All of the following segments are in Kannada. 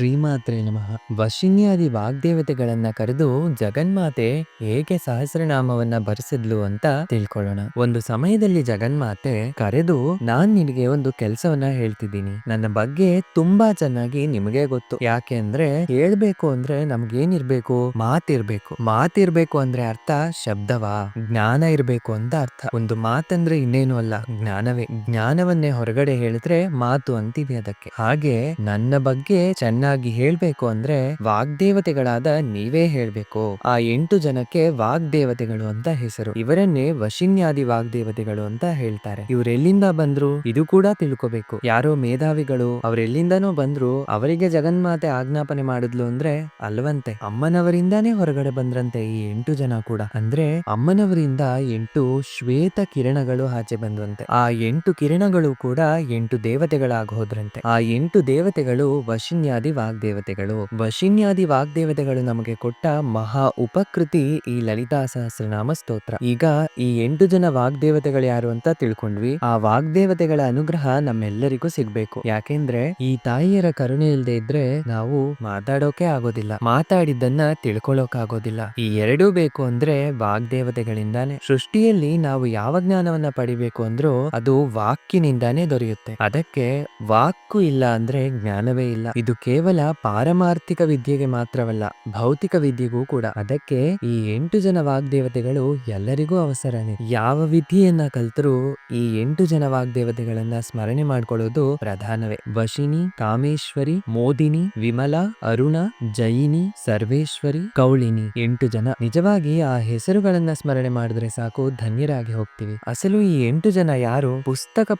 ಶ್ರೀಮಾತ್ರೆ ನಮಃ. ವಶಿನ್ಯಾದಿ ವಾಗ್ದೇವತೆಗಳನ್ನ ಕರೆದು ಜಗನ್ಮಾತೆ ಹೇಗೆ ಸಹಸ್ರನಾಮವನ್ನ ಭರಿಸಿದ್ಲು ಅಂತ ತಿಳ್ಕೊಳ್ಳೋಣ. ಒಂದು ಸಮಯದಲ್ಲಿ ಜಗನ್ಮಾತೆ ಕರೆದು, ನಾನ್ ನಿನಗೆ ಒಂದು ಕೆಲ್ಸವನ್ನ ಹೇಳ್ತಿದ್ದೀನಿ. ನನ್ನ ಬಗ್ಗೆ ತುಂಬಾ ಚೆನ್ನಾಗಿ ನಿಮಗೆ ಗೊತ್ತು. ಯಾಕೆ ಅಂದ್ರೆ ಹೇಳ್ಬೇಕು ಅಂದ್ರೆ ನಮ್ಗೇನಿರ್ಬೇಕು? ಮಾತಿರ್ಬೇಕು ಅಂದ್ರೆ ಅರ್ಥ ಶಬ್ದವಾ? ಜ್ಞಾನ ಇರ್ಬೇಕು ಅಂತ ಅರ್ಥ. ಒಂದು ಮಾತಂದ್ರೆ ಇನ್ನೇನು ಅಲ್ಲ, ಜ್ಞಾನವೇ. ಜ್ಞಾನವನ್ನೇ ಹೊರಗಡೆ ಹೇಳಿದ್ರೆ ಮಾತು ಅಂತೀವಿ ಅದಕ್ಕೆ. ಹಾಗೆ ನನ್ನ ಬಗ್ಗೆ ಚೆನ್ನಾಗಿ ಹೇಳ್ಬೇಕು ಅಂದ್ರೆ ವಾಗ್ದೇವತೆಗಳಾದ ನೀವೇ ಹೇಳ್ಬೇಕು. ಆ 8 ಜನಕ್ಕೆ ವಾಗ್ದೇವತೆಗಳು ಅಂತ ಹೆಸರು. ಇವರನ್ನೇ ವಶಿನ್ಯಾದಿ ವಾಗ್ದೇವತೆಗಳು ಅಂತ ಹೇಳ್ತಾರೆ. ಇವರೆಲ್ಲಿಂದ ಬಂದ್ರು ಇದು ಕೂಡ ತಿಳ್ಕೋಬೇಕು. ಯಾರೋ ಮೇಧಾವಿಗಳು ಅವರೆಲ್ಲಿಂದನೋ ಬಂದ್ರು, ಅವರಿಗೆ ಜಗನ್ಮಾತೆ ಆಜ್ಞಾಪನೆ ಮಾಡಿದ್ಲು ಅಂದ್ರೆ ಅಲ್ವಂತೆ. ಅಮ್ಮನವರಿಂದಾನೇ ಹೊರಗಡೆ ಬಂದ್ರಂತೆ ಈ 8 ಜನ ಕೂಡ. ಅಂದ್ರೆ ಅಮ್ಮನವರಿಂದ 8 ಶ್ವೇತ ಕಿರಣಗಳು ಆಚೆ ಬಂದ್ವಂತೆ. ಆ 8 ಕಿರಣಗಳು ಕೂಡ 8 ದೇವತೆಗಳಾಗಿ ಹೋದ್ರಂತೆ. ಆ 8 ದೇವತೆಗಳು ವಶಿನ್ಯಾದಿ ವಾಗ್ದೇವತೆಗಳು. ವಶಿನ್ಯಾದಿ ವಾಗ್ದೇವತೆಗಳು ನಮಗೆ ಕೊಟ್ಟ ಮಹಾ ಉಪಕೃತಿ ಈ ಲಲಿತಾ ಸಹಸ್ರನಾಮ ಸ್ತೋತ್ರ. ಈಗ ಈ 8 ಜನ ವಾಗ್ದೇವತೆಗಳು ಯಾರು ಅಂತ ತಿಳ್ಕೊಂಡ್ವಿ. ಆ ವಾಗ್ದೇವತೆಗಳ ಅನುಗ್ರಹ ನಮ್ಮೆಲ್ಲರಿಗೂ ಸಿಗ್ಬೇಕು. ಯಾಕೆಂದ್ರೆ ಈ ತಾಯಿಯರ ಕರುಣೆ ಇಲ್ಲದೆ ಇದ್ರೆ ನಾವು ಮಾತಾಡೋಕೆ ಆಗೋದಿಲ್ಲ, ಮಾತಾಡಿದ್ದನ್ನ ತಿಳ್ಕೊಳ್ಳೋಕ್ ಆಗೋದಿಲ್ಲ. ಈ ಎರಡೂ ಬೇಕು ಅಂದ್ರೆ ವಾಗ್ದೇವತೆಗಳಿಂದಾನೆ. ಸೃಷ್ಟಿಯಲ್ಲಿ ನಾವು ಯಾವ ಜ್ಞಾನವನ್ನ ಪಡಿಬೇಕು ಅಂದ್ರೂ ಅದು ವಾಕ್ಯನಿಂದಾನೇ ದೊರೆಯುತ್ತೆ. ಅದಕ್ಕೆ ವಾಕ್ಕು ಇಲ್ಲ ಅಂದ್ರೆ ಜ್ಞಾನವೇ ಇಲ್ಲ. ಇದು ಕೇವಲ ಪಾರಮಾರ್ಥಿಕ ವಿದ್ಯೆಗೆ ಮಾತ್ರವಲ್ಲ, ಭೌತಿಕ ವಿದ್ಯೆಗೂ ಕೂಡ. ಅದಕ್ಕೆ ಈ 8 ಜನ ವಾಗ್ದೇವತೆಗಳು ಎಲ್ಲರಿಗೂ ಅವಸರನೇ. ಯಾವ ವಿದ್ಯೆಯನ್ನ ಕಲ್ತರೂ ಈ 8 ಜನ ವಾಗ್ದೇವತೆಗಳನ್ನ ಸ್ಮರಣೆ ಮಾಡ್ಕೊಳ್ಳೋದು ಪ್ರಧಾನವೇ. ವಶಿನಿ, ಕಾಮೇಶ್ವರಿ, ಮೋದಿನಿ, ವಿಮಲಾ, ಅರುಣ, ಜಯಿನಿ, ಸರ್ವೇಶ್ವರಿ, ಕೌಳಿನಿ. 8 ಜನ. ನಿಜವಾಗಿ ಆ ಹೆಸರುಗಳನ್ನ ಸ್ಮರಣೆ ಮಾಡಿದ್ರೆ ಸಾಕು, ಧನ್ಯರಾಗಿ ಹೋಗ್ತೀವಿ. ಅಸಲು ಈ 8 ಜನ ಯಾರು?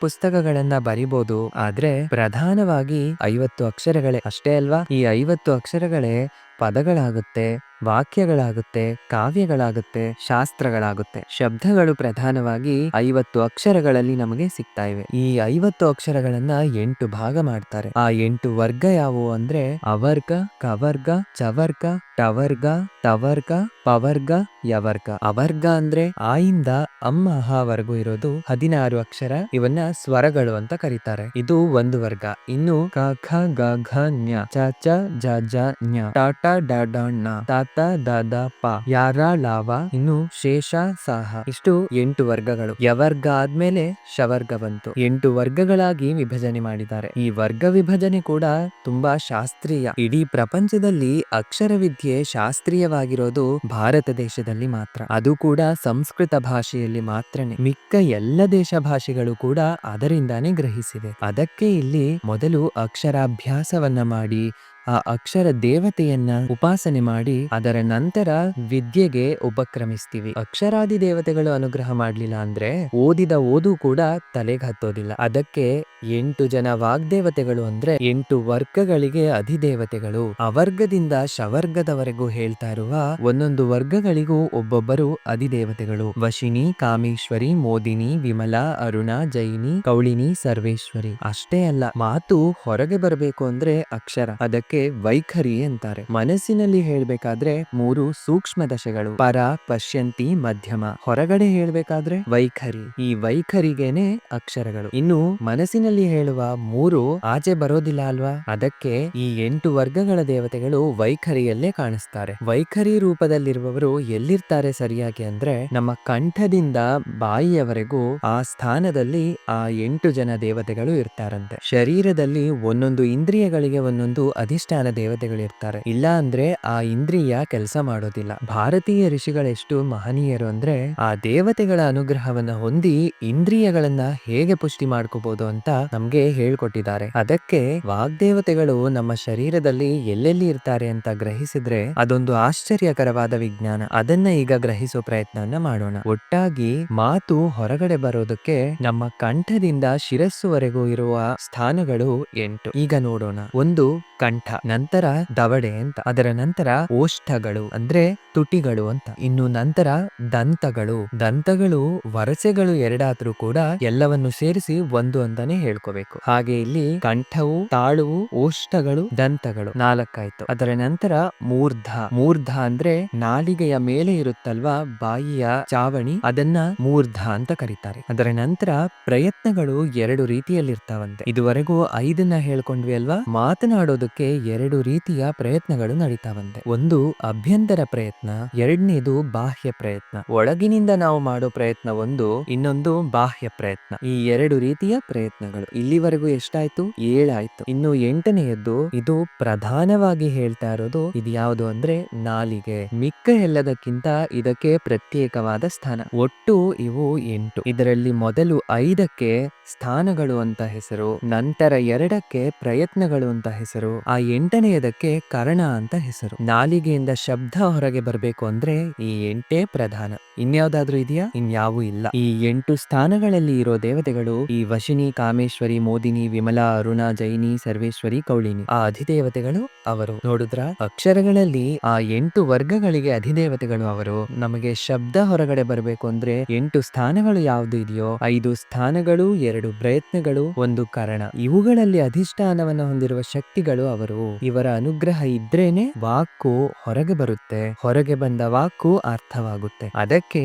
ಪುಸ್ತಕಗಳನ್ನ ಬರಿಬಹುದು, ಆದ್ರೆ ಪ್ರಧಾನವಾಗಿ 50 ಅಕ್ಷರಗಳೇ ಅಷ್ಟೇ ಅಲ್ವಾ? ಈ 50 ಅಕ್ಷರಗಳೇ ಪದಗಳಾಗುತ್ತೆ, ವಾಕ್ಯಗಳಾಗುತ್ತೆ, ಕಾವ್ಯಗಳಾಗುತ್ತೆ, ಶಾಸ್ತ್ರಗಳಾಗುತ್ತೆ. ಶಬ್ದಗಳು ಪ್ರಧಾನವಾಗಿ 50 ಅಕ್ಷರಗಳಲ್ಲಿ ನಮಗೆ ಸಿಗ್ತಾ ಇವೆ. ಈ 50 ಅಕ್ಷರಗಳನ್ನ 8 ಭಾಗ ಮಾಡ್ತಾರೆ. ಆ 8 ವರ್ಗ ಯಾವುವು ಅಂದ್ರೆ ಅವರ್ಗ, ಕವರ್ಗ, ಚವರ್ಗ, ಟವರ್ಗ, ತವರ್ಗ, ಪವರ್ಗ, ಯವರ್ಗ. ಅವರ್ಗ ಅಂದ್ರೆ ಆ ಇಂದ ಅಮ್ಮ ವರೆಗೂ ಇರೋದು 16 ಅಕ್ಷರ. ಇವನ್ನ ಸ್ವರಗಳು ಅಂತ ಕರೀತಾರೆ. ಇದು ಒಂದು ವರ್ಗ. ಇನ್ನು ಕ ಖ ಗ ಘ ಞ, ಚ ಚ ಜ ಜ ಞ, ಟ ಟ ಡ ಡ ಣ, ತ ತ ದ ದ ಪ, ಯ ರ ಲ ವ, ಇನ್ನು ಶೇಷ ಸಾಹ. ಇಷ್ಟು 8 ವರ್ಗಗಳು. ಯವರ್ಗ ಆದ್ಮೇಲೆ ಶವರ್ಗ ಬಂತು. 8 ವರ್ಗಗಳಾಗಿ ವಿಭಜನೆ ಮಾಡಿದ್ದಾರೆ. ಈ ವರ್ಗ ವಿಭಜನೆ ಕೂಡ ತುಂಬಾ ಶಾಸ್ತ್ರೀಯ. ಇಡೀ ಪ್ರಪಂಚದಲ್ಲಿ ಅಕ್ಷರ ವಿದ್ಯೆ ಶಾಸ್ತ್ರೀಯವಾಗಿರೋದು ಭಾರತ ದೇಶದಲ್ಲಿ ಮಾತ್ರ. ಅದು ಕೂಡ ಸಂಸ್ಕೃತ ಭಾಷೆಯಲ್ಲಿ ಮಾತ್ರನೇ. ಮಿಕ್ಕ ಎಲ್ಲ ದೇಶ ಭಾಷೆಗಳು ಕೂಡ ಅದರಿಂದಾನೇ ಗ್ರಹಿಸಿದೆ. ಅದಕ್ಕೆ ಇಲ್ಲಿ ಮೊದಲು ಅಕ್ಷರಾಭ್ಯಾಸವನ್ನ ಮಾಡಿ ಆ ಅಕ್ಷರ ದೇವತೆಯನ್ನ ಉಪಾಸನೆ ಮಾಡಿ ಅದರ ನಂತರ ವಿದ್ಯೆಗೆ ಉಪಕ್ರಮಿಸ್ತೀವಿ. ಅಕ್ಷರಾದಿ ದೇವತೆಗಳು ಅನುಗ್ರಹ ಮಾಡ್ಲಿಲ್ಲ ಅಂದ್ರೆ ಓದಿದ ಓದು ಕೂಡ ತಲೆಗೆ ಹತ್ತೋದಿಲ್ಲ. ಅದಕ್ಕೆ 8 ಜನ ವಾಗ್ದೇವತೆಗಳು ಅಂದ್ರೆ 8 ವರ್ಗಗಳಿಗೆ ಅಧಿದೇವತೆಗಳು. ಅವರ್ಗದಿಂದ ಶವರ್ಗದವರೆಗೂ ಹೇಳ್ತಾ ಇರುವ ಒಂದೊಂದು ವರ್ಗಗಳಿಗೂ ಒಬ್ಬೊಬ್ಬರು ಅಧಿದೇವತೆಗಳು. ವಶಿನಿ, ಕಾಮೇಶ್ವರಿ, ಮೋದಿನಿ, ವಿಮಲಾ, ಅರುಣ, ಜಯಿನಿ, ಕೌಳಿನಿ, ಸರ್ವೇಶ್ವರಿ. ಅಷ್ಟೇ ಅಲ್ಲ, ಮಾತು ಹೊರಗೆ ಬರಬೇಕು ಅಂದ್ರೆ ಅಕ್ಷರ. ಅದಕ್ಕೆ ವೈಖರಿ ಅಂತಾರೆ. ಮನಸ್ಸಿನಲ್ಲಿ ಹೇಳ್ಬೇಕಾದ್ರೆ 3 ಸೂಕ್ಷ್ಮ ದಶೆಗಳು: ಪರ, ಪಶ್ಯಂತಿ, ಮಧ್ಯಮ. ಹೊರಗಡೆ ಹೇಳ್ಬೇಕಾದ್ರೆ ವೈಖರಿ. ಈ ವೈಖರಿಗೇನೆ ಅಕ್ಷರಗಳು. ಇನ್ನು ಮನಸ್ಸಿನಲ್ಲಿ ಹೇಳುವ 3 ಆಚೆ ಬರೋದಿಲ್ಲ ಅಲ್ವಾ? ಅದಕ್ಕೆ ಈ 8 ವರ್ಗಗಳ ದೇವತೆಗಳು ವೈಖರಿಯಲ್ಲೇ ಕಾಣಿಸ್ತಾರೆ. ವೈಖರಿ ರೂಪದಲ್ಲಿರುವವರು ಎಲ್ಲಿರ್ತಾರೆ ಸರಿಯಾಗಿ ಅಂದ್ರೆ ನಮ್ಮ ಕಂಠದಿಂದ ಬಾಯಿಯವರೆಗೂ ಆ ಸ್ಥಾನದಲ್ಲಿ ಆ 8 ಜನ ದೇವತೆಗಳು ಇರ್ತಾರಂತೆ. ಶರೀರದಲ್ಲಿ ಒಂದೊಂದು ಇಂದ್ರಿಯಗಳಿಗೆ ಒಂದೊಂದು ಅಧಿಷ್ಠಾನ ದೇವತೆಗಳು ಇರ್ತಾರೆ. ಇಲ್ಲ ಅಂದ್ರೆ ಆ ಇಂದ್ರಿಯ ಕೆಲಸ ಮಾಡೋದಿಲ್ಲ. ಭಾರತೀಯ ಋಷಿಗಳೆಷ್ಟು ಮಹನೀಯರು ಅಂದ್ರೆ ಆ ದೇವತೆಗಳ ಅನುಗ್ರಹವನ್ನ ಹೊಂದಿ ಇಂದ್ರಿಯಗಳನ್ನ ಹೇಗೆ ಪುಷ್ಟಿ ಮಾಡ್ಕೋಬಹುದು ಅಂತ ನಮ್ಗೆ ಹೇಳ್ಕೊಟ್ಟಿದ್ದಾರೆ. ಅದಕ್ಕೆ ವಾಗ್ದೇವತೆಗಳು ನಮ್ಮ ಶರೀರದಲ್ಲಿ ಎಲ್ಲೆಲ್ಲಿ ಇರ್ತಾರೆ ಅಂತ ಗ್ರಹಿಸಿದ್ರೆ ಅದೊಂದು ಆಶ್ಚರ್ಯಕರವಾದ ವಿಜ್ಞಾನ. ಅದನ್ನ ಈಗ ಗ್ರಹಿಸೋ ಪ್ರಯತ್ನವನ್ನ ಮಾಡೋಣ. ಒಟ್ಟಾಗಿ ಮಾತು ಹೊರಗಡೆ ಬರೋದಕ್ಕೆ ನಮ್ಮ ಕಂಠದಿಂದ ಶಿರಸ್ಸುವರೆಗೂ ಇರುವ ಸ್ಥಾನಗಳು 8. ಈಗ ನೋಡೋಣ. ಒಂದು ಕಂಠ, ನಂತರ ದವಡೆ ಅಂತ, ಅದರ ನಂತರ ಓಷ್ಠಗಳು ಅಂದ್ರೆ ತುಟಿಗಳು ಅಂತ, ಇನ್ನು ನಂತರ ದಂತಗಳು. ದಂತಗಳು ವರಸೆಗಳು ಎರಡಾದ್ರೂ ಕೂಡ ಎಲ್ಲವನ್ನು ಸೇರಿಸಿ ಒಂದು ಅಂತಾನೆ ಹೇಳ್ಕೋಬೇಕು. ಹಾಗೆ ಇಲ್ಲಿ ಕಂಠವು, ತಾಳುವು, ಓಷ್ಠಗಳು, ದಂತಗಳು 4 ಆಯ್ತು. ಅದರ ನಂತರ ಮೂರ್ಧ. ಮೂರ್ಧ ಅಂದ್ರೆ ನಾಲಿಗೆಯ ಮೇಲೆ ಇರುತ್ತಲ್ವಾ ಬಾಯಿಯ ಚಾವಣಿ, ಅದನ್ನ ಮೂರ್ಧ ಅಂತ ಕರೀತಾರೆ. ಅದರ ನಂತರ ಪ್ರಯತ್ನಗಳು 2 ರೀತಿಯಲ್ಲಿರ್ತಾವಂತೆ. ಇದುವರೆಗೂ 5ನ್ನ ಹೇಳ್ಕೊಂಡ್ವಿ ಅಲ್ವಾ? ಮಾತನಾಡೋದಕ್ಕೆ ಮಾಡೋಕೆ 2 ರೀತಿಯ ಪ್ರಯತ್ನಗಳು ನಡೀತಾವಂತೆ. ಒಂದು ಅಭ್ಯಂತರ ಪ್ರಯತ್ನ, ಎರಡನೇದು ಬಾಹ್ಯ ಪ್ರಯತ್ನ. ಒಳಗಿನಿಂದ ನಾವು ಮಾಡೋ ಪ್ರಯತ್ನ ಒಂದು, ಇನ್ನೊಂದು ಬಾಹ್ಯ ಪ್ರಯತ್ನ. ಈ 2 ರೀತಿಯ ಪ್ರಯತ್ನಗಳು. ಇಲ್ಲಿವರೆಗೂ ಎಷ್ಟಾಯ್ತು? 7 ಆಯ್ತು. ಇನ್ನು 8ನೇಯದ್ದು, ಇದು ಪ್ರಧಾನವಾಗಿ ಹೇಳ್ತಾ ಇರೋದು ಇದು ಯಾವುದು ಅಂದ್ರೆ ನಾಲಿಗೆ. ಮಿಕ್ಕ ಎಲ್ಲದಕ್ಕಿಂತ ಇದಕ್ಕೆ ಪ್ರತ್ಯೇಕವಾದ ಸ್ಥಾನ. ಒಟ್ಟು ಇವು 8. ಇದರಲ್ಲಿ ಮೊದಲು 5ಕ್ಕೆ ಸ್ಥಾನಗಳು ಅಂತ ಹೆಸರು, ನಂತರ 2ಕ್ಕೆ ಪ್ರಯತ್ನಗಳು ಅಂತ ಹೆಸರು, ಆ 8ನೇಯದಕ್ಕೆ ಕರ್ಣ ಅಂತ ಹೆಸರು. ನಾಲಿಗೆಯಿಂದ ಶಬ್ದ ಹೊರಗೆ ಬರಬೇಕು ಅಂದ್ರೆ ಈ 8 ಪ್ರಧಾನ. ಇನ್ಯಾವುದಾದ್ರೂ ಇದೆಯಾ? ಇನ್ಯಾವೂ ಇಲ್ಲ. ಈ 8 ಸ್ಥಾನಗಳಲ್ಲಿ ಇರೋ ದೇವತೆಗಳು ಈ ವಶಿನಿ, ಕಾಮೇಶ್ವರಿ, ಮೋದಿನಿ, ವಿಮಲಾ, ಅರುಣ, ಜೈನಿ, ಸರ್ವೇಶ್ವರಿ, ಕೌಳಿನಿ. ಆ ಅಧಿದೇವತೆಗಳು ಅವರು. ನೋಡಿದ್ರ, ಅಕ್ಷರಗಳಲ್ಲಿ ಆ 8 ವರ್ಗಗಳಿಗೆ ಅಧಿದೇವತೆಗಳು ಅವರು. ನಮಗೆ ಶಬ್ದ ಹೊರಗಡೆ ಬರಬೇಕು ಅಂದ್ರೆ 8 ಸ್ಥಾನಗಳು ಯಾವ್ದು ಇದೆಯೋ 5 ಸ್ಥಾನಗಳು, 2 ಪ್ರಯತ್ನಗಳು, 1 ಕರಣ. ಇವುಗಳಲ್ಲಿ ಅಧಿಷ್ಠಾನವನ್ನು ಹೊಂದಿರುವ ಶಕ್ತಿಗಳು ಅವರು. ಇವರ ಅನುಗ್ರಹ ಇದ್ರೇನೆ ವಾಕು ಹೊರಗೆ ಬರುತ್ತೆ. ಹೊರಗೆ ಬಂದ ವಾಕು ಅರ್ಥವಾಗುತ್ತೆ. ಅದಕ್ಕೆ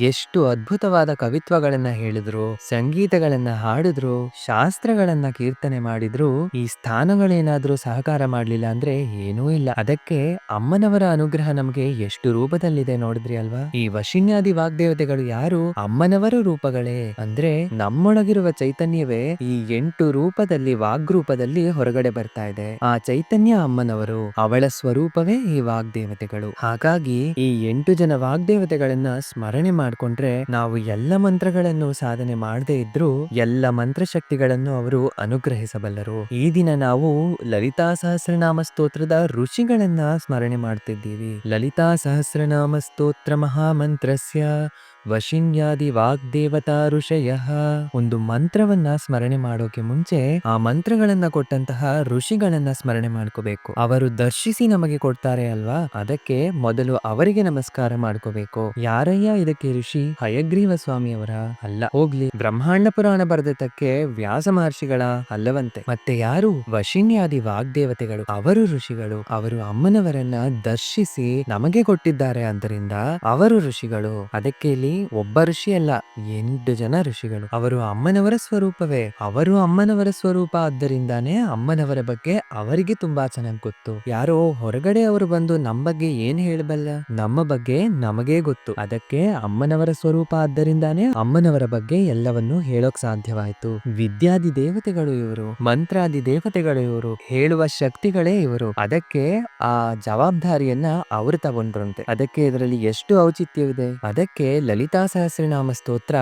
ಎಷ್ಟು ಅದ್ಭುತವಾದ ಕವಿತ್ವಗಳನ್ನ ಹೇಳಿದ್ರು, ಸಂಗೀತಗಳನ್ನ ಹಾಡಿದ್ರು, ಶಾಸ್ತ್ರಗಳನ್ನ ಕೀರ್ತನೆ ಮಾಡಿದ್ರು, ಈ ಸ್ಥಾನಗಳೇನಾದ್ರೂ ಸಹಕಾರ ಮಾಡ್ಲಿಲ್ಲ ಅಂದ್ರೆ ಏನೂ ಇಲ್ಲ. ಅದಕ್ಕೆ ಅಮ್ಮನವರ ಅನುಗ್ರಹ ನಮ್ಗೆ ಎಷ್ಟು ರೂಪದಲ್ಲಿದೆ ನೋಡಿದ್ರಿ ಅಲ್ವಾ? ಈ ವಶಿನ್ಯಾದಿ ವಾಗ್ದೇವತೆಗಳು ಯಾರು? ಅಮ್ಮನವರ ರೂಪಗಳೇ. ಅಂದ್ರೆ ನಮ್ಮೊಳಗಿರುವ ಚೈತನ್ಯವೇ ಈ 8 ರೂಪದಲ್ಲಿ, ವಾಗ್ರೂಪದಲ್ಲಿ ಹೊರಗಡೆ ಬರ್ತಾ ಇದೆ. ಆ ಚೈತನ್ಯ ಅಮ್ಮನವರು, ಅವಳ ಸ್ವರೂಪವೇ ಈ ವಾಗ್ದೇವತೆಗಳು. ಹಾಗಾಗಿ ಈ 8 ಜನ ವಾಗ್ದೇವತೆಗಳನ್ನ ಸ್ಮರಣೆ ಮಾಡ್ಕೊಂಡ್ರೆ ನಾವು ಎಲ್ಲ ಮಂತ್ರಗಳನ್ನು ಸಾಧನೆ ಮಾಡದೇ ಇದ್ರೂ ಎಲ್ಲ ಮಂತ್ರಶಕ್ತಿಗಳನ್ನು ಅವರು ಅನುಗ್ರಹಿಸಬಲ್ಲರು. ಈ ದಿನ ನಾವು ಲಲಿತಾ ಸಹಸ್ರನಾಮ ಸ್ತೋತ್ರದ ಋಷಿಗಳನ್ನ ಸ್ಮರಣೆ ಮಾಡ್ತಿದ್ದೀವಿ. ಲಲಿತಾ ಸಹಸ್ರನಾಮ ಸ್ತೋತ್ರ ಮಹಾಮಂತ್ರಸ್ಯ ವಶಿನ್ಯಾದಿ ವಾಗ್ದೇವತಾ ಋಷಯಃ. ಒಂದು ಮಂತ್ರವನ್ನ ಸ್ಮರಣೆ ಮಾಡೋಕೆ ಮುಂಚೆ ಆ ಮಂತ್ರಗಳನ್ನ ಕೊಟ್ಟಂತಹ ಋಷಿಗಳನ್ನ ಸ್ಮರಣೆ ಮಾಡ್ಕೋಬೇಕು. ಅವರು ದರ್ಶಿಸಿ ನಮಗೆ ಕೊಡ್ತಾರೆ ಅಲ್ವಾ? ಅದಕ್ಕೆ ಮೊದಲು ಅವರಿಗೆ ನಮಸ್ಕಾರ ಮಾಡ್ಕೋಬೇಕು. ಯಾರಯ್ಯ ಇದಕ್ಕೆ ಋಷಿ? ಹಯಗ್ರೀವ ಸ್ವಾಮಿಯವರ? ಅಲ್ಲ. ಹೋಗ್ಲಿ, ಬ್ರಹ್ಮಾಂಡ ಪುರಾಣ ಬರೆದಕ್ಕೆ ವ್ಯಾಸ ಮಹರ್ಷಿಗಳ? ಅಲ್ಲವಂತೆ. ಮತ್ತೆ ಯಾರು? ವಶಿನ್ಯಾದಿ ವಾಗ್ದೇವತೆಗಳು. ಅವರು ಋಷಿಗಳು. ಅವರು ಅಮ್ಮನವರನ್ನ ದರ್ಶಿಸಿ ನಮಗೆ ಕೊಟ್ಟಿದ್ದಾರೆ. ಆದ್ದರಿಂದ ಅವರು ಋಷಿಗಳು. ಅದಕ್ಕೆ ಇಲ್ಲಿ ಒಬ್ಬ ಋಷಿ ಅಲ್ಲ, 8 ಜನ ಋಷಿಗಳು. ಅವರು ಅಮ್ಮನವರ ಸ್ವರೂಪವೇ. ಅವರು ಅಮ್ಮನವರ ಸ್ವರೂಪ. ಆದ್ದರಿಂದಾನೇ ಅಮ್ಮನವರ ಬಗ್ಗೆ ಅವರಿಗೆ ತುಂಬಾ ಚೆನ್ನಾಗಿ ಗೊತ್ತು. ಯಾರೋ ಹೊರಗಡೆ ಅವರು ಬಂದು ನಮ್ಮ ಬಗ್ಗೆ ಏನ್ ಹೇಳಬಲ್ಲ? ನಮ್ಮ ಬಗ್ಗೆ ನಮಗೇ ಗೊತ್ತು. ಅದಕ್ಕೆ ಅಮ್ಮನವರ ಸ್ವರೂಪ ಆದ್ದರಿಂದಾನೇ ಅಮ್ಮನವರ ಬಗ್ಗೆ ಎಲ್ಲವನ್ನೂ ಹೇಳೋಕ್ ಸಾಧ್ಯವಾಯ್ತು. ವಿದ್ಯಾದಿ ದೇವತೆಗಳು ಇವರು, ಮಂತ್ರಾದಿ ದೇವತೆಗಳು ಇವರು, ಹೇಳುವ ಶಕ್ತಿಗಳೇ ಇವರು. ಅದಕ್ಕೆ ಆ ಜವಾಬ್ದಾರಿಯನ್ನ ಅವರು ತಗೊಂಡ್ರಂತೆ. ಅದಕ್ಕೆ ಇದರಲ್ಲಿ ಎಷ್ಟು ಔಚಿತ್ಯವಿದೆ. ಅದಕ್ಕೆ ಲಲಿತಾ ಸಹಸ್ರನಾಮ ಸ್ತೋತ್ರ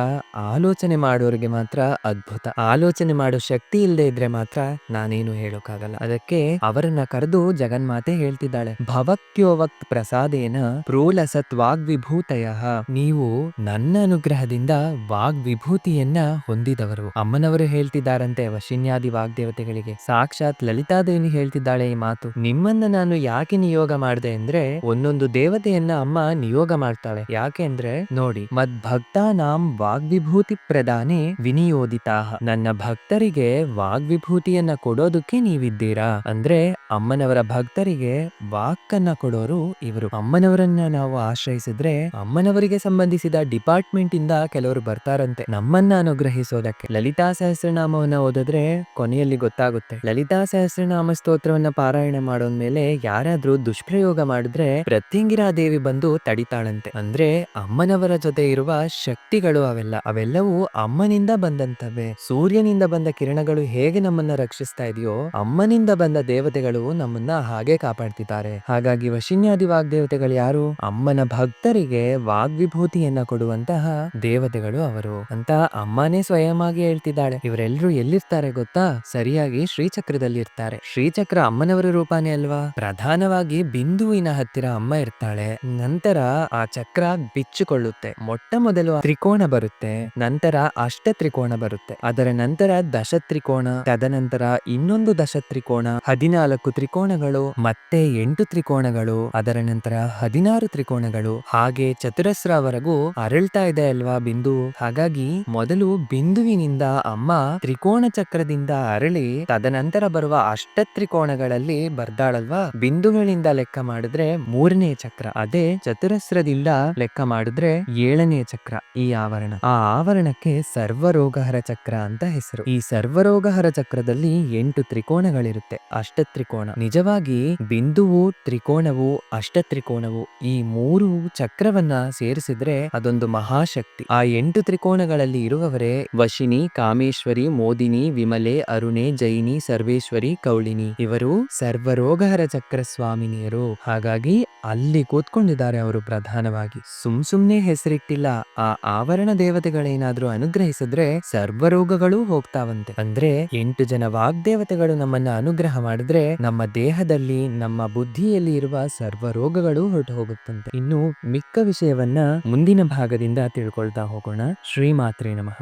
ಆಲೋಚನೆ ಮಾಡೋರಿಗೆ ಮಾತ್ರ ಅದ್ಭುತ. ಆಲೋಚನೆ ಮಾಡೋ ಶಕ್ತಿ ಇಲ್ಲದೆ ಇದ್ರೆ ಮಾತ್ರ ನಾನೇನು ಹೇಳೋಕ್ಕಾಗಲ್ಲ. ಅದಕ್ಕೆ ಅವರನ್ನ ಕರೆದು ಜಗನ್ಮಾತೆ ಹೇಳ್ತಿದ್ದಾಳೆ, ಭವಕ್ಯೋವಕ್ತ್ ಪ್ರಸಾದೇನ ಪ್ರೋಲಸತ್ ವಾಗ್ವಿಭೂತಯಃ. ನೀವು ನನ್ನ ಅನುಗ್ರಹದಿಂದ ವಾಗ್ವಿಭೂತಿಯನ್ನ ಹೊಂದಿದವರು. ಅಮ್ಮನವರು ಹೇಳ್ತಿದ್ದಾರಂತೆ ವಶಿನ್ಯಾದಿ ವಾಗ್ದೇವತೆಗಳಿಗೆ. ಸಾಕ್ಷಾತ್ ಲಲಿತಾದೇವಿ ಹೇಳ್ತಿದ್ದಾಳೆ ಈ ಮಾತು. ನಿಮ್ಮನ್ನ ನಾನು ಯಾಕೆ ನಿಯೋಗ ಮಾಡಿದೆ ಅಂದ್ರೆ, ಒಂದೊಂದು ದೇವತೆಯನ್ನ ಅಮ್ಮ ನಿಯೋಗ ಮಾಡ್ತಾಳೆ. ಯಾಕೆ ಅಂದ್ರೆ ನೋಡಿ, ಮದ್ಭಕ್ತಾನಾಂ ವಾಗ್ವಿಭೂತಿ ಪ್ರದಾನೆ ವಿನಿಯೋದಿತಾಃ. ನನ್ನ ಭಕ್ತರಿಗೆ ವಾಗ್ವಿಭೂತಿಯನ್ನ ಕೊಡೋದಕ್ಕೆ ನೀವಿದ್ದೀರಾ. ಅಂದ್ರೆ ಅಮ್ಮನವರ ಭಕ್ತರಿಗೆ ವಾಕ್ಕನ್ನ ಕೊಡೋರು ಇವರು. ಅಮ್ಮನವರನ್ನ ನಾವು ಆಶ್ರಯಿಸಿದ್ರೆ ಅಮ್ಮನವರಿಗೆ ಸಂಬಂಧಿಸಿದ ಡಿಪಾರ್ಟ್ಮೆಂಟ್ ಇಂದ ಕೆಲವರು ಬರ್ತಾರಂತೆ ನಮ್ಮನ್ನ ಅನುಗ್ರಹಿಸೋದಕ್ಕೆ. ಲಲಿತಾ ಸಹಸ್ರನಾಮವನ್ನ ಓದಿದ್ರೆ ಕೊನೆಯಲ್ಲಿ ಗೊತ್ತಾಗುತ್ತೆ. ಲಲಿತಾ ಸಹಸ್ರನಾಮ ಸ್ತೋತ್ರವನ್ನ ಪಾರಾಯಣ ಮಾಡೋದ್ಮೇಲೆ ಯಾರಾದ್ರೂ ದುಷ್ಪ್ರಯೋಗ ಮಾಡಿದ್ರೆ ಪ್ರತ್ಯಂಗಿರಾ ದೇವಿ ಬಂದು ತಡಿತಾಳಂತೆ. ಅಂದ್ರೆ ಅಮ್ಮನವರ ಜೊತೆ ಇರುವ ಶಕ್ತಿಗಳು ಅವೆಲ್ಲವೂ ಅಮ್ಮನಿಂದ ಬಂದಂತವೇ. ಸೂರ್ಯನಿಂದ ಬಂದ ಕಿರಣಗಳು ಹೇಗೆ ನಮ್ಮನ್ನ ರಕ್ಷಿಸ್ತಾ ಇದೆಯೋ, ಅಮ್ಮನಿಂದ ಬಂದ ದೇವತೆಗಳು ನಮ್ಮನ್ನ ಹಾಗೆ ಕಾಪಾಡ್ತಿದ್ದಾರೆ. ಹಾಗಾಗಿ ವಶಿನ್ಯಾದಿ ವಾಗ್ದೇವತೆಗಳು ಯಾರು? ಅಮ್ಮನ ಭಕ್ತರಿಗೆ ವಾಗ್ವಿಭೂತಿಯನ್ನ ಕೊಡುವಂತಹ ದೇವತೆಗಳು ಅವರು ಅಂತ ಅಮ್ಮನೇ ಸ್ವಯಂವಾಗಿ ಹೇಳ್ತಿದ್ದಾಳೆ. ಇವರೆಲ್ಲರೂ ಎಲ್ಲಿರ್ತಾರೆ ಗೊತ್ತಾ? ಸರಿಯಾಗಿ ಶ್ರೀಚಕ್ರದಲ್ಲಿ ಇರ್ತಾರೆ. ಶ್ರೀಚಕ್ರ ಅಮ್ಮನವರ ರೂಪಾನೇ ಅಲ್ವಾ? ಪ್ರಧಾನವಾಗಿ ಬಿಂದುವಿನ ಹತ್ತಿರ ಅಮ್ಮ ಇರ್ತಾಳೆ. ನಂತರ ಆ ಚಕ್ರ ಬಿಚ್ಚಿಕೊಳ್ಳುತ್ತೆ. ಮೊಟ್ಟ ಮೊದಲು ತ್ರಿಕೋಣ ಬರುತ್ತೆ, ನಂತರ ಅಷ್ಟ ತ್ರಿಕೋಣ ಬರುತ್ತೆ, ಅದರ ನಂತರ ದಶತ್ರಿಕೋಣ, ತದನಂತರ ಇನ್ನೊಂದು ದಶತ್ರಿಕೋಣ, 14 ತ್ರಿಕೋಣಗಳು, ಮತ್ತೆ 8 ತ್ರಿಕೋಣಗಳು, ಅದರ ನಂತರ 16 ತ್ರಿಕೋಣಗಳು, ಹಾಗೆ ಚತುರಸ್ರವರೆಗೂ ಅರಳ್ತಾ ಇದೆ ಅಲ್ವಾ ಬಿಂದು. ಹಾಗಾಗಿ ಮೊದಲು ಬಿಂದುವಿನಿಂದ ಅಮ್ಮ ತ್ರಿಕೋಣ ಚಕ್ರದಿಂದ ಅರಳಿ ತದನಂತರ ಬರುವ ಅಷ್ಟ ತ್ರಿಕೋಣಗಳಲ್ಲಿ ಬರ್ದಾಳಲ್ವಾ. ಬಿಂದುಗಳಿಂದ ಲೆಕ್ಕ ಮಾಡಿದ್ರೆ 3ನೇ ಚಕ್ರ, ಅದೇ ಚತುರಸ್ರದಿಂದ ಲೆಕ್ಕ ಮಾಡಿದ್ರೆ 7ನೇ ಚಕ್ರ ಈ ಆವರಣ. ಆ ಆವರಣಕ್ಕೆ ಸರ್ವರೋಗಹರ ಚಕ್ರ ಅಂತ ಹೆಸರು. ಈ ಸರ್ವರೋಗಹರ ಚಕ್ರದಲ್ಲಿ 8 ತ್ರಿಕೋಣಗಳಿರುತ್ತೆ. ಅಷ್ಟತ್ರಿಕೋಣ. ನಿಜವಾಗಿ ಬಿಂದುವು, ತ್ರಿಕೋಣವು, ಅಷ್ಟತ್ರಿಕೋಣವು ಈ 3 ಚಕ್ರವನ್ನ ಸೇರಿಸಿದ್ರೆ ಅದೊಂದು ಮಹಾಶಕ್ತಿ. ಆ 8 ತ್ರಿಕೋಣಗಳಲ್ಲಿ ಇರುವವರೇ ವಶಿನಿ, ಕಾಮೇಶ್ವರಿ, ಮೋದಿನಿ, ವಿಮಲೆ, ಅರುಣೆ, ಜೈನಿ, ಸರ್ವೇಶ್ವರಿ, ಕೌಳಿನಿ. ಇವರು ಸರ್ವರೋಗಹರ ಚಕ್ರ ಸ್ವಾಮಿನಿಯರು. ಹಾಗಾಗಿ ಅಲ್ಲಿ ಕೂತ್ಕೊಂಡಿದ್ದಾರೆ ಅವರು ಪ್ರಧಾನವಾಗಿ. ಸುಮ್ನೆ ಹೆಸರಿಟ್ಟಿಲ್ಲ. ಆ ಆವರಣ ದೇವತೆಗಳೇನಾದ್ರೂ ಅನುಗ್ರಹಿಸಿದ್ರೆ ಸರ್ವರೋಗಗಳೂ ಹೋಗ್ತಾವಂತೆ. ಅಂದ್ರೆ 8 ಜನ ವಾಗ್ದೇವತೆಗಳು ನಮ್ಮನ್ನ ಅನುಗ್ರಹ ಮಾಡಿದ್ರೆ ನಮ್ಮ ದೇಹದಲ್ಲಿ, ನಮ್ಮ ಬುದ್ಧಿಯಲ್ಲಿ ಇರುವ ಸರ್ವರೋಗಗಳು ಹೊರಟು ಹೋಗುತ್ತಂತೆ. ಇನ್ನು ಮಿಕ್ಕ ವಿಷಯವನ್ನ ಮುಂದಿನ ಭಾಗದಿಂದ ತಿಳ್ಕೊಳ್ತಾ ಹೋಗೋಣ. ಶ್ರೀಮಾತ್ರೇ ನಮಃ.